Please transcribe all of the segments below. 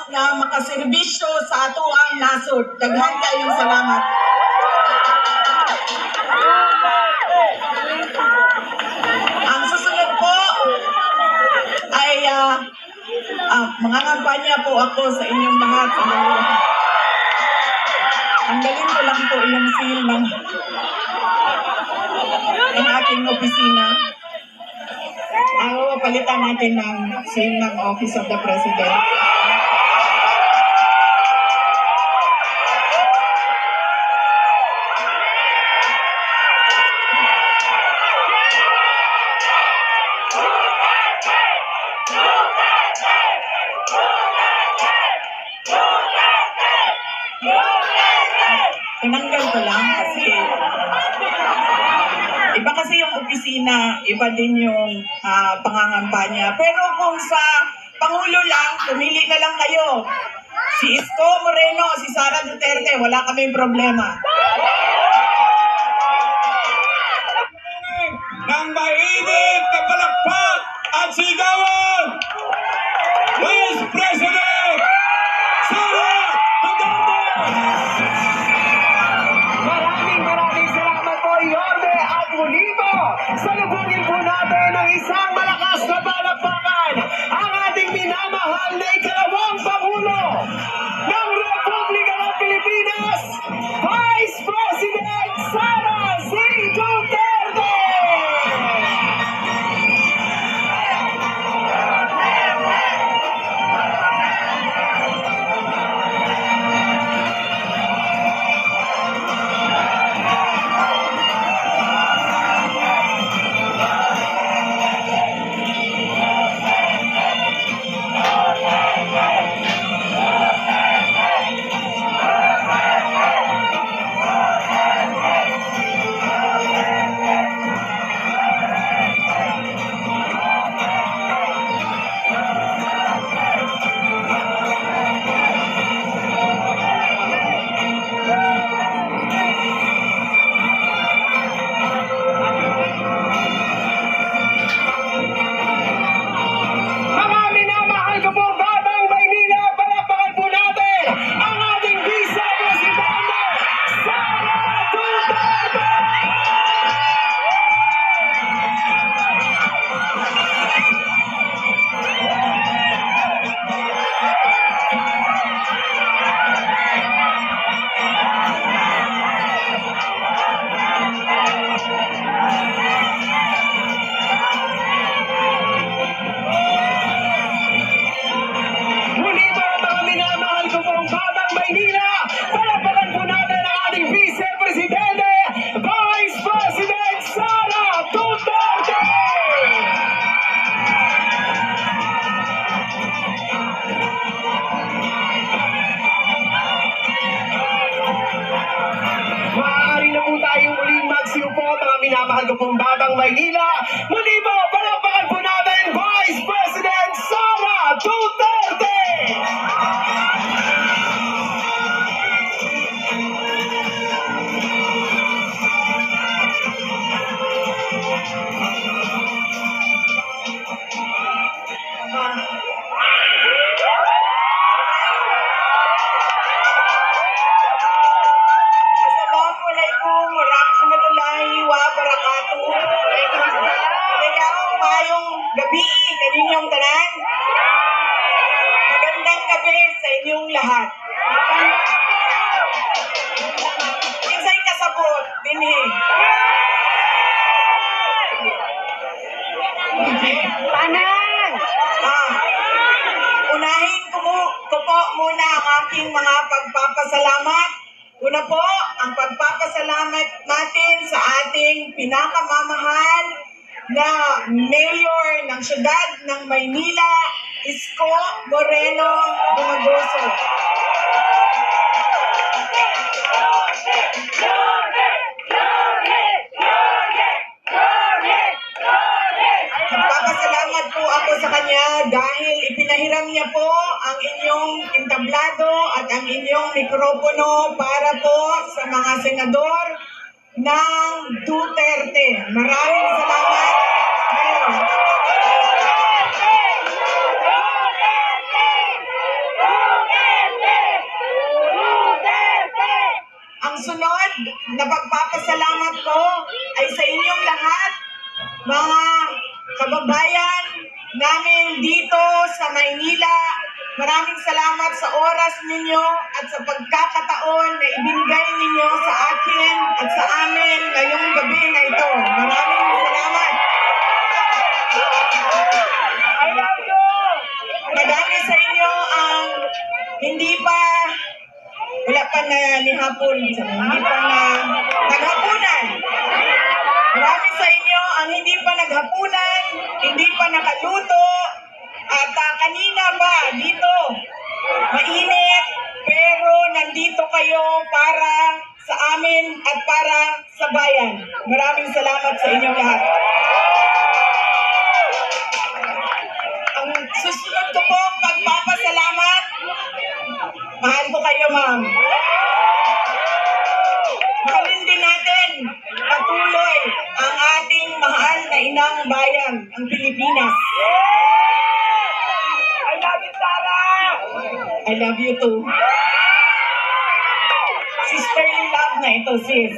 nga makaserbisyo sa ato ang nasod. Daghan kayong salamat. Ang susunod po ay mga kampanya po ako sa inyong lahat. Ang galing ko lang po yung seal ng aking opisina. Palitan natin ng seal ng Office of the President. Tinanggal ko lang kasi iba kasi yung opisina, iba din yung pangangampanya. Pero kung sa Pangulo lang, pumili na lang kayo. Si Isko Moreno, si Sara Duterte, wala kaming problema. Nang mainit na palakpak at sigawan, Vice President Sara Duterte! Maraming salamat po, Yorme at Munibo. Salubungin po natin ng isang malakas na palakpakan ang ating minamahal na ikalawang Pangulo ng Republika ng Pilipinas, Vice President Sara C. Duterte! Minamahal ko pong Batang Maynila. Muli po, palakpakan po natin Vice President Sara Duterte! Assalamualaikum warahmatullahi wabarakatuh. Mayong gabi kaninyong tanan. Magandang gabi sa inyong lahat. Kinsay kasabot dinhi. Panang! Unahin ko po muna ang aking mga pagpapasalamat. Una po, ang pagpapasalamat natin sa ating pinakamamahal na mayor ng siyudad ng Maynila, Isko Moreno Dumagoso. Nagpapasalamat po ako sa kanya dahil ipinahiram niya po ang inyong entablado at ang inyong mikropono para po sa mga senador ng Duterte. Maraming salamat, Mayor. susunod na pagpapasalamat ko ay sa inyong lahat, mga kababayan namin dito sa Maynila. Maraming salamat sa oras ninyo at sa pagkakataon na ibinigay ninyo sa akin at sa amin ngayong gabi na ito. Maraming salamat. Madami sa inyo ang wala pa na nihapon, hindi pa na naghapunan. Marami sa inyo ang hindi pa naghapunan, hindi pa nakaluto, at kanina pa dito, mainit, pero nandito kayo para sa amin at para sa bayan. Maraming salamat sa inyong lahat. Ang susunod ko po pagpapasalamat, mahal ko kayo, ma'am. Mahalin din natin patuloy ang ating mahal na inang bayan, ang Pilipinas. I love you too. Sisterly love na ito, sis.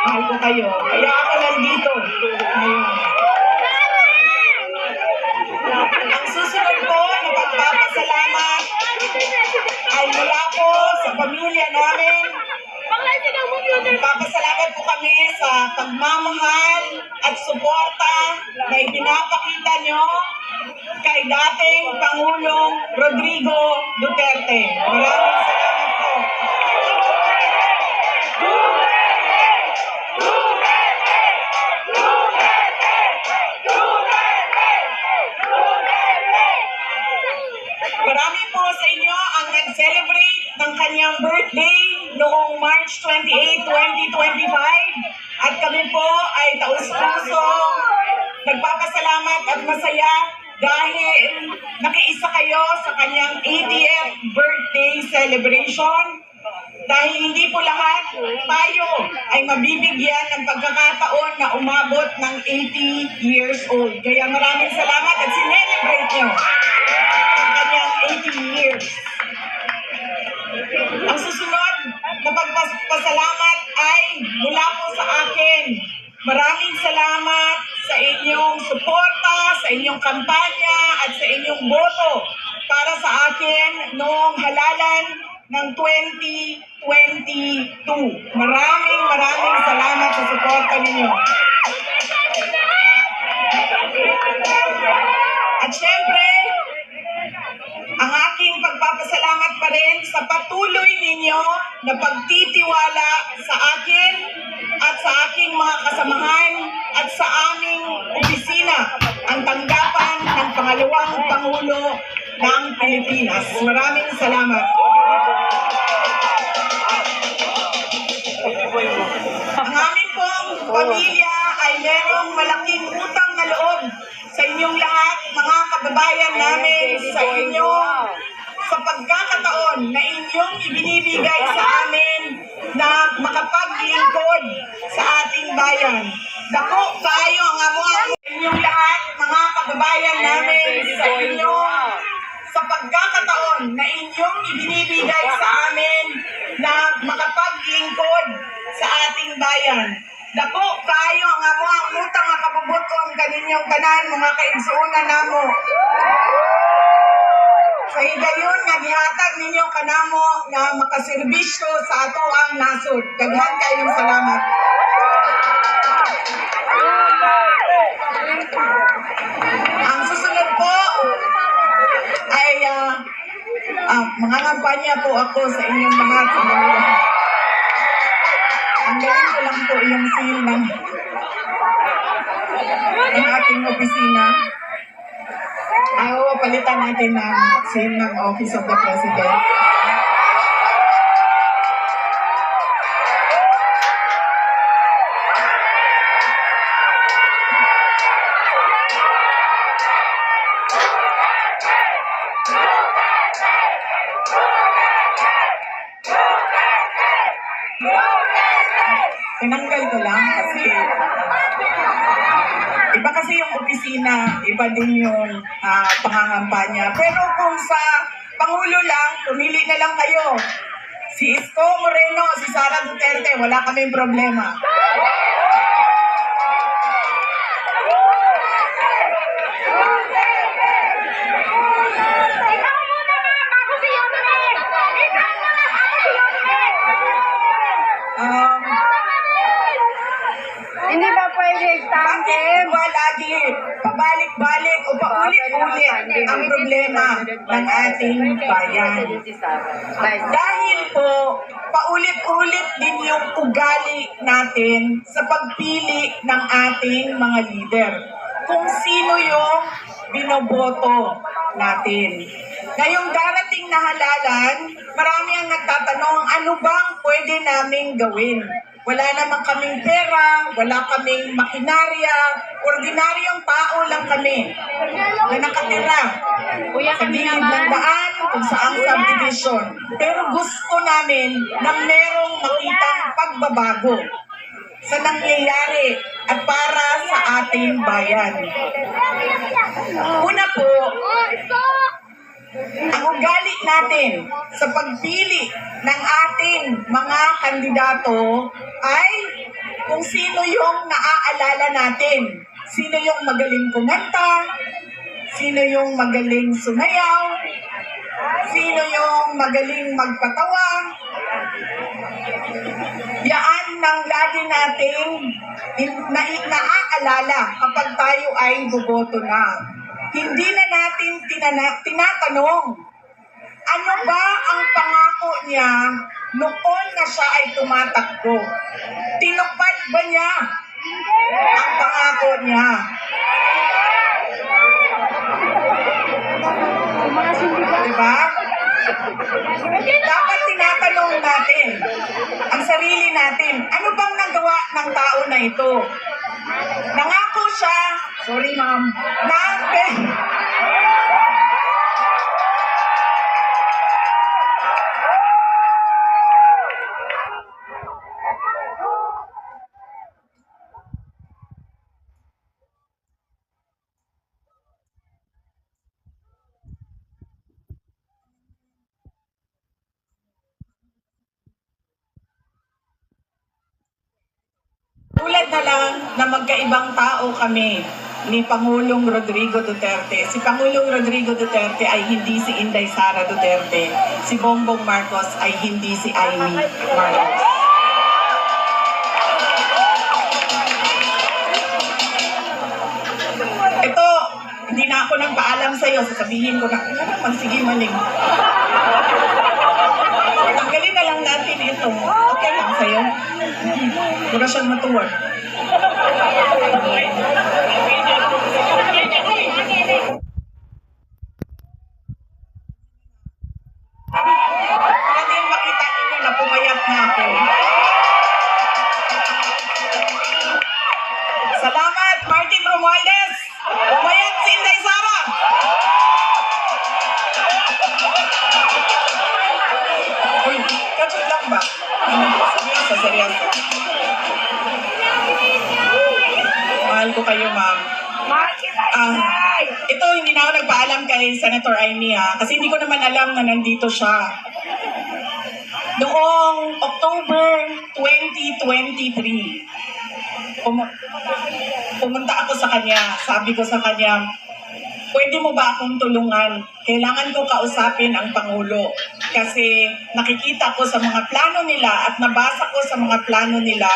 Mahal ko kayo. Kaya ako nandito ngayon. Ang susunod po na pagpapasalamat ay mula po sa pamilya namin. Nagpapasalamat po kami sa pagmamahal at suporta na ipinapakita nyo kay dating Pangulong Rodrigo Duterte. Maraming salamat po. Marami po sa inyo ang nag-celebrate ng kanyang birthday noong March 28, 2025. At kami po ay taus-puso nagpapasalamat at masaya dahil nakiisa kayo sa kanyang 80th birthday celebration. Dahil hindi po lahat tayo ay mabibigyan ng pagkakataon na umabot ng 80 years old. Kaya maraming salamat at sinelebrate nyo ang kanyang 80 years. Ang susunod na pagpasalamat ay mula po sa akin. Maraming salamat sa inyong suporta, sa inyong kampanya at sa inyong boto para sa akin noong halalan ng 2022. Maraming salamat sa suporta ninyo. At syempre, ang aking pagpapasalamat pa rin sa patuloy ninyo na pagtitiwala sa akin at sa aking mga kasamahan at sa aming opisina, ang tanggapan ng pangalawang Pangulo ng Pilipinas. Maraming salamat. Ang aming pong pamilya ay merong malaking utang na loob sa inyong lahat, mga kababayan namin, sa inyo, sa pagkakataon na inyong ibinibigay sa amin na makapaglingkod sa ating bayan. Dako kayo ang amo-amo sa inyong lahat, mga kababayan namin, sa inyo, sa pagkakataon na inyong ibinibigay sa amin na makapaglingkod sa ating bayan. Dako kayo ang amo-ang utang nga kabubuton kaninyong tanan, mga kaigsuonan namo. Sa higayon nga gihatag ninyo kanamo na makaserbisyo sa ato ang nasod. Daghan kayong salamat. Ang susunod po ay mga kampanya po ako sa inyong lahat. Ang galing ko lang po yung seal ng ating opisina. Palitan natin ng seal ng Office of the President. Tinanggal ko lang kasi iba kasi yung opisina, iba din yung pangangampanya. Pero kung sa Pangulo lang, pumili na lang kayo. Si Isko Moreno, si Sara Duterte, wala kaming problema. Ikaw muna nga, bago si Yodel! Ikaw muna, bago si Yodel! Um, Hindi ba pwede Bakit tandem? ba lagi pabalik-balik o paulit-ulit ang problema ng ating bayan? Dahil po, paulit-ulit din yung ugali natin sa pagpili ng ating mga leader. Kung sino yung binoboto natin. Ngayong darating na halalan, marami ang nagtatanong, ano bang pwede naming gawin? Wala naman kaming pera, wala kaming makinarya, ordinaryong tao lang kami na nakatira sa gilid ng daan kung saang subdivision. Pero gusto namin na merong makitang pagbabago sa nangyayari at para sa ating bayan. Una po, ang ugali natin sa pagpili ng ating mga kandidato ay kung sino yung naaalala natin. Sino yung magaling kumanta, sino yung magaling sumayaw, sino yung magaling magpatawa. Yaan nang lagi nating naaalala kapag tayo ay boboto na. Hindi na natin tinatanong, ano ba ang pangako niya noon na siya ay tumatakbo? Tinupad ba niya ang pangako niya? Diba? Dapat tinatanong natin ang sarili natin, ano bang nagawa ng tao na ito? Nangako siya, sorry ma'am, tulad na lang na magkaibang tao kami ni Pangulong Rodrigo Duterte. Si Pangulong Rodrigo Duterte ay hindi si Inday Sara Duterte. Si Bongbong Marcos ay hindi si Amy Marcos. Ito, hindi na ako nang paalam sa'yo. Sasabihin ko na, ano naman, sige maling. Tanggalin na lang natin ito. Okay lang sa'yo. Wala siyang matuwag. Para din makita ninyo na pumayat na ako. Salamat, Martin Romualdez! Pumayat si Inday Sara! Uy, kachot lang ba? Seryoso, seryoso. Mahal ko kayo, ma'am. Ito, hindi na ako nagpaalam kay Senator Amy, kasi hindi ko naman alam na nandito siya. Noong October 2023, pumunta ako sa kanya. Sabi ko sa kanya, pwede mo ba akong tulungan? Kailangan ko kausapin ang Pangulo. Kasi nakikita ko sa mga plano nila at nabasa ko sa mga plano nila,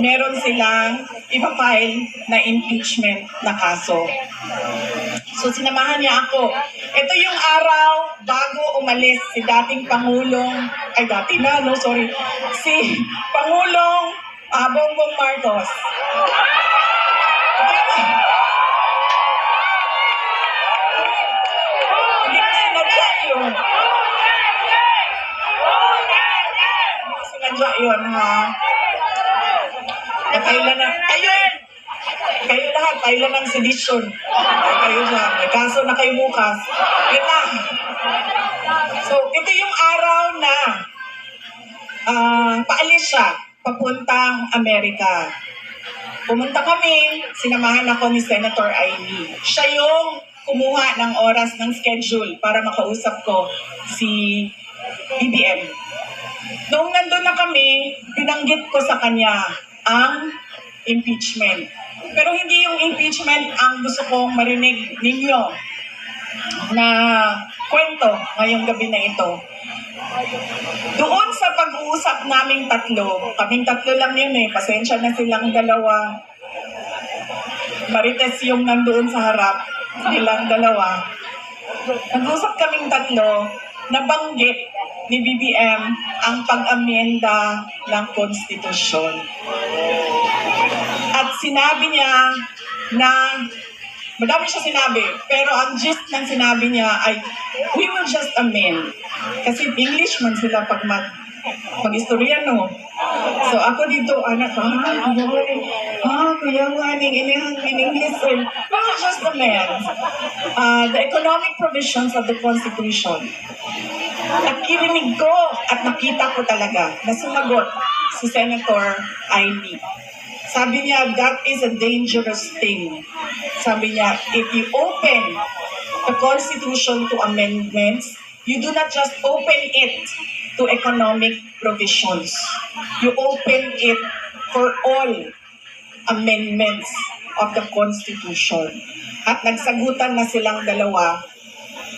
meron silang ipafile na impeachment na kaso. So sinamahan niya ako. Ito yung araw bago umalis si dating Pangulong, si Pangulong Bongbong Marcos. Hindi ko sinadya yun. Hindi ko sinadya yun, ha? Kailan na, kayo lahat, kailan ng sedition. Kayo dyan, may kaso na kayo bukas. Yun lang. So, ito yung araw na paalis siya, papuntang Amerika. Pumunta kami, sinamahan ako ni Senator Amy. Siya yung kumuha ng oras ng schedule para makausap ko si BBM. Noong nandun na kami, binanggit ko sa kanya ang impeachment. Pero hindi yung impeachment ang gusto kong marinig ninyo na kwento ngayong gabi na ito. Doon sa pag-uusap naming kaming tatlo lang yun pasensya na silang dalawa. Marites yung nandoon sa harap, silang dalawa. Nag-usap kaming tatlo, nabanggit ni BBM ang pag-amyenda ng konstitusyon. At sinabi niya na, madami siya sinabi, pero ang gist ng sinabi niya ay, we will just amend. Kasi English man sila pag mag-istorya, no? So ako dito, anak, kuya nga, in English, we will just amend the economic provisions of the Constitution. Nakirinig ko at nakita ko talaga na sumagot si Senator Amy. Sabi niya, that is a dangerous thing. Sabi niya, if you open the Constitution to amendments, you do not just open it to economic provisions. You open it for all amendments of the Constitution. At nagsagutan na silang dalawa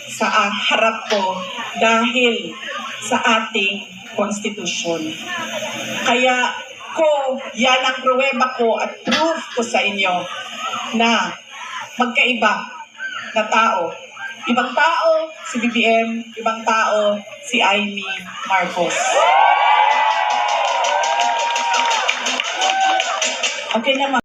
sa harap ko dahil sa ating Constitution. Kaya yan ang pruweba ko at proof ko sa inyo na magkaiba na tao. Ibang tao si BBM, ibang tao si Amy Marcos. Okay naman.